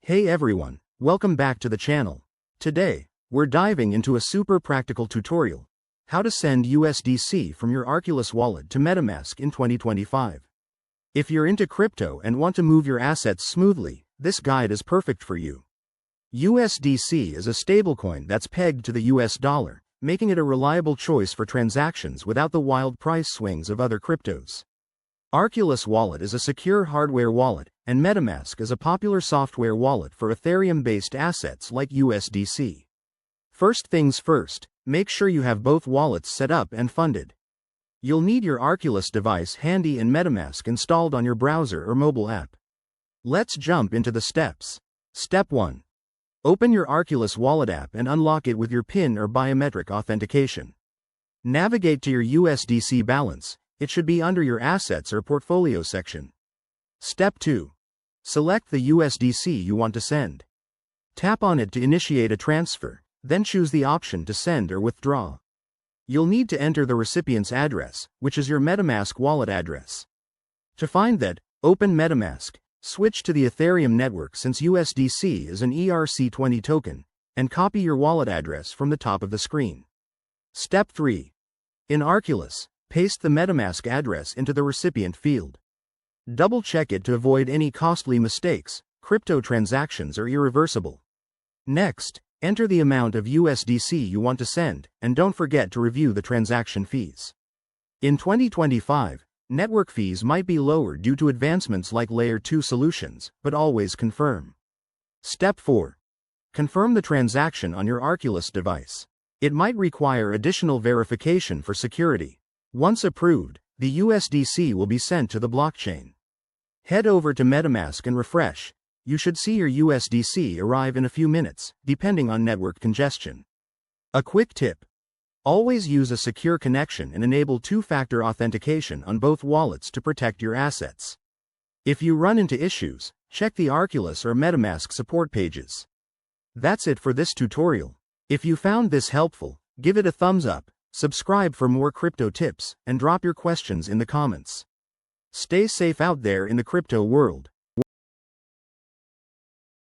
Hey everyone, welcome back to the channel. Today, we're diving into a super practical tutorial: how to send USDC from your Arculus wallet to MetaMask in 2025. If you're into crypto and want to move your assets smoothly, this guide is perfect for you. USDC is a stablecoin that's pegged to the US dollar, making it a reliable choice for transactions without the wild price swings of other cryptos. Arculus Wallet is a secure hardware wallet, and MetaMask is a popular software wallet for Ethereum-based assets like USDC. First things first, make sure you have both wallets set up and funded. You'll need your Arculus device handy and MetaMask installed on your browser or mobile app. Let's jump into the steps. Step 1. Open your Arculus Wallet app and unlock it with your PIN or biometric authentication. Navigate to your USDC balance. It should be under your Assets or Portfolio section. Step 2. Select the USDC you want to send. Tap on it to initiate a transfer, then choose the option to send or withdraw. You'll need to enter the recipient's address, which is your MetaMask wallet address. To find that, open MetaMask, switch to the Ethereum network since USDC is an ERC20 token, and copy your wallet address from the top of the screen. Step 3. In Arculus, paste the MetaMask address into the recipient field. Double-check it to avoid any costly mistakes. Crypto transactions are irreversible. Next, enter the amount of USDC you want to send, and don't forget to review the transaction fees. In 2025, network fees might be lower due to advancements like Layer 2 solutions, but always confirm. Step 4. Confirm the transaction on your Arculus device. It might require additional verification for security. Once approved, the USDC will be sent to the blockchain. Head over to MetaMask and refresh. You should see your USDC arrive in a few minutes, depending on network congestion. A quick tip: always use a secure connection and enable two-factor authentication on both wallets to protect your assets. If you run into issues, check the Arculus or MetaMask support pages. That's it for this tutorial. If you found this helpful, give it a thumbs up. Subscribe for more crypto tips, and drop your questions in the comments. Stay safe out there in the crypto world.